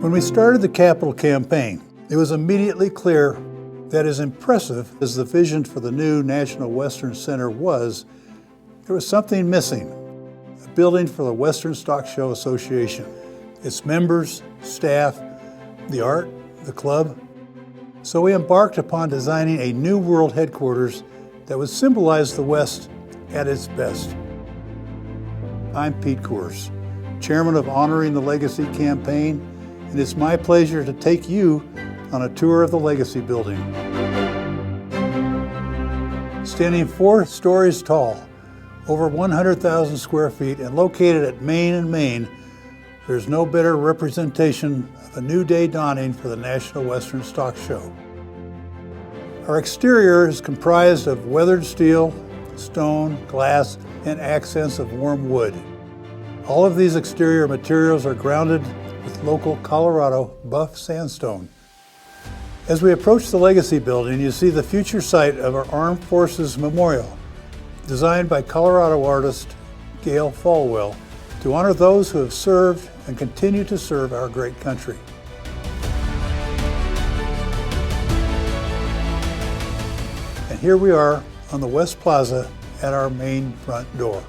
When we started the capital campaign, it was immediately clear that as impressive as the vision for the new National Western Center was, there was something missing: a building for the Western Stock Show Association, its members, staff, the art, the club. So we embarked upon designing a new world headquarters that would symbolize the West at its best. I'm Pete Coors, chairman of Honoring the Legacy campaign, and it's my pleasure to take you on a tour of the Legacy Building. Standing 4 stories tall, over 100,000 square feet, and located at Main and Main, there's no better representation of a new day dawning for the National Western Stock Show. Our exterior is comprised of weathered steel, stone, glass, and accents of warm wood. All of these exterior materials are grounded with local Colorado buff sandstone. As we approach the Legacy Building, you see the future site of our Armed Forces Memorial, designed by Colorado artist Gail Folwell to honor those who have served and continue to serve our great country. And here we are on the West Plaza at our main front door.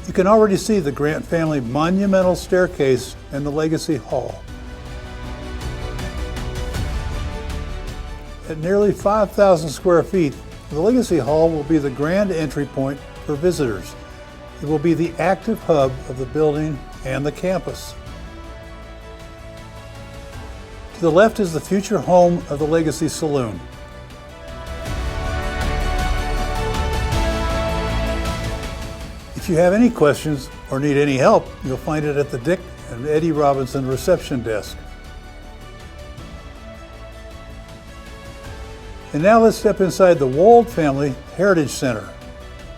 You can already see the Grant family monumental staircase in the Legacy Hall. At nearly 5,000 square feet, the Legacy Hall will be the grand entry point for visitors. It will be the active hub of the building and the campus. To the left is the future home of the Legacy Saloon. If you have any questions or need any help, you'll find it at the Dick and Eddie Robinson reception desk. And now let's step inside the Wold Family Heritage Center.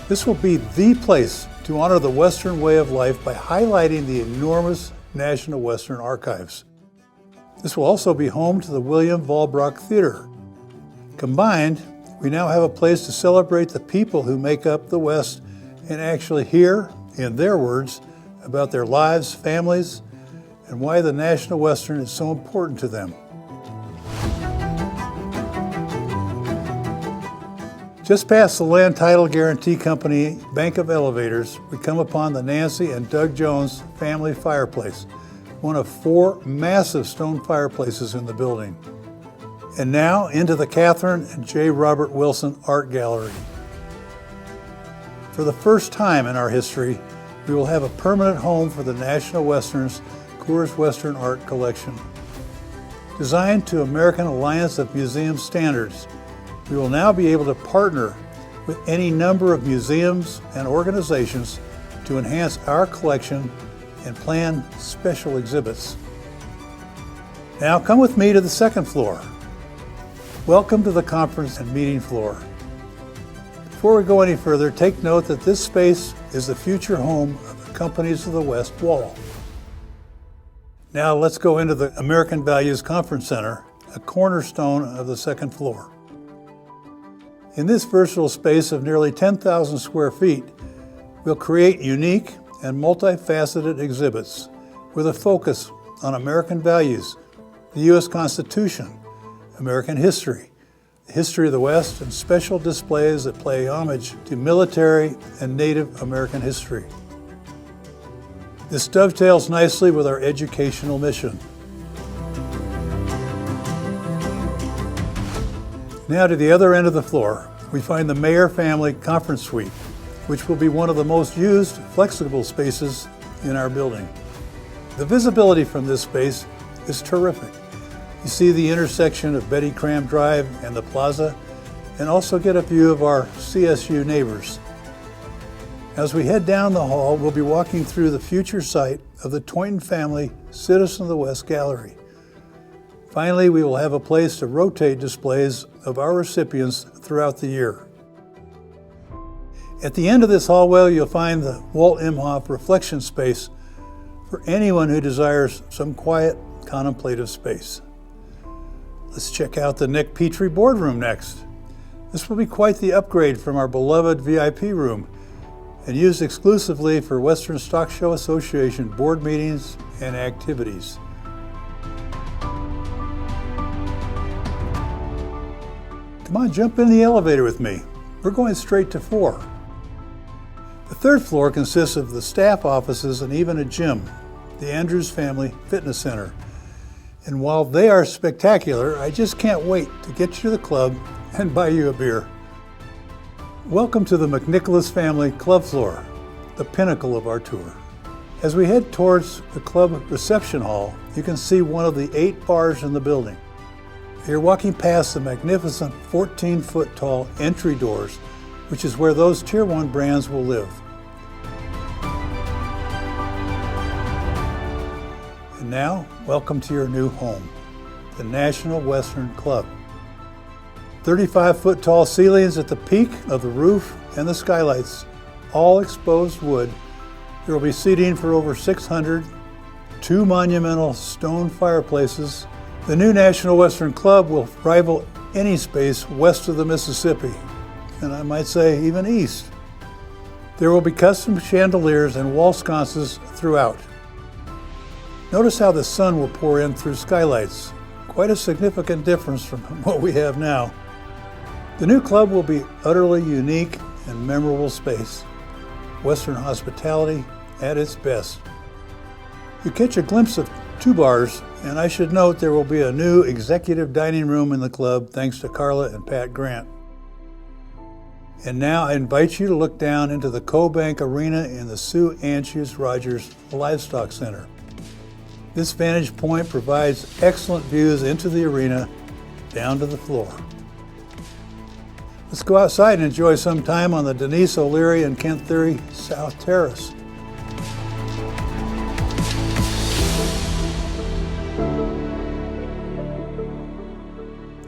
This will be the place to honor the Western way of life by highlighting the enormous National Western Archives. This will also be home to the William Valbrock Theater. Combined, we now have a place to celebrate the people who make up the West and actually hear, in their words, about their lives, families, and why the National Western is so important to them. Just past the Land Title Guarantee Company Bank of Elevators, we come upon the Nancy and Doug Jones family fireplace, one of 4 massive stone fireplaces in the building. And now into the Catherine and J. Robert Wilson Art Gallery. For the first time in our history, we will have a permanent home for the National Western's Coors Western Art Collection. Designed to American Alliance of Museum standards, we will now be able to partner with any number of museums and organizations to enhance our collection and plan special exhibits. Now come with me to the 2nd floor. Welcome to the conference and meeting floor. Before we go any further, take note that this space is the future home of the Companies of the West Wall. Now let's go into the American Values Conference Center, a cornerstone of the 2nd floor. In this versatile space of nearly 10,000 square feet, we'll create unique and multifaceted exhibits with a focus on American values, the U.S. Constitution, American history, the history of the West, and special displays that pay homage to military and Native American history. This dovetails nicely with our educational mission. Now to the other end of the floor, we find the Mayer Family Conference Suite, which will be one of the most used flexible spaces in our building. The visibility from this space is terrific. You see the intersection of Betty Cram Drive and the plaza, and also get a view of our CSU neighbors. As we head down the hall, we'll be walking through the future site of the Toynton Family Citizen of the West Gallery. Finally, we will have a place to rotate displays of our recipients throughout the year. At the end of this hallway, you'll find the Walt Imhoff reflection space for anyone who desires some quiet, contemplative space. Let's check out the Nick Petrie boardroom next. This will be quite the upgrade from our beloved VIP room. and used exclusively for Western Stock Show Association board meetings and activities. Come on, jump in the elevator with me. We're going straight to 4. The 3rd floor consists of the staff offices and even a gym, the Andrews Family Fitness Center. And while they are spectacular, I just can't wait to get you to the club and buy you a beer. Welcome to the McNicholas Family Club Floor, the pinnacle of our tour. As we head towards the club reception hall, you can see one of the 8 bars in the building. You're walking past the magnificent 14-foot tall entry doors, which is where those Tier 1 brands will live. And now, welcome to your new home, the National Western Club. 35-foot tall ceilings at the peak of the roof and the skylights, all exposed wood. There will be seating for over 600, 2 monumental stone fireplaces. The new National Western Club will rival any space west of the Mississippi, and I might say even east. There will be custom chandeliers and wall sconces throughout. Notice how the sun will pour in through skylights. Quite a significant difference from what we have now. The new club will be utterly unique and memorable space. Western hospitality at its best. You catch a glimpse of 2 bars, and I should note there will be a new executive dining room in the club thanks to Carla and Pat Grant. And now I invite you to look down into the CoBank Arena in the Sue Anschutz Rogers Livestock Center. This vantage point provides excellent views into the arena, down to the floor. Let's go outside and enjoy some time on the Denise O'Leary and Kent Thiry South Terrace.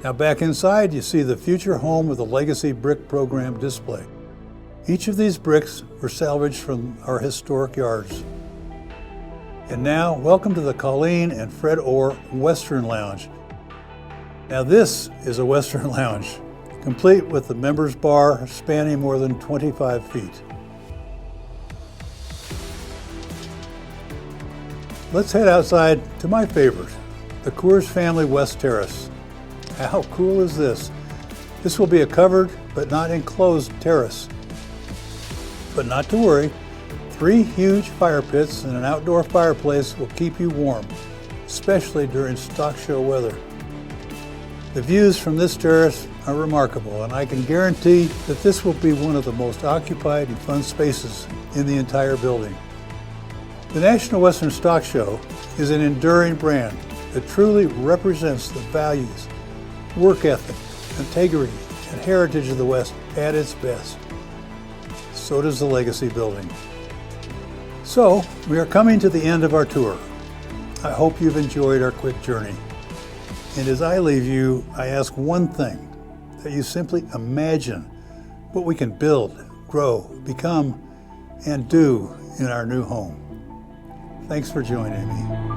Now back inside, you see the future home of the Legacy Brick Program display. Each of these bricks were salvaged from our historic yards. And now, welcome to the Colleen and Fred Orr Western Lounge. Now this is a Western Lounge, complete with the members bar spanning more than 25 feet. Let's head outside to my favorite, the Coors Family West Terrace. How cool is this? This will be a covered but not enclosed terrace. But not to worry, 3 huge fire pits and an outdoor fireplace will keep you warm, especially during stock show weather. The views from this terrace are remarkable, and I can guarantee that this will be one of the most occupied and fun spaces in the entire building. The National Western Stock Show is an enduring brand that truly represents the values, work ethic, integrity, and heritage of the West at its best. So does the Legacy Building. So, we are coming to the end of our tour. I hope you've enjoyed our quick journey. And as I leave you, I ask one thing, that you simply imagine what we can build, grow, become, and do in our new home. Thanks for joining me.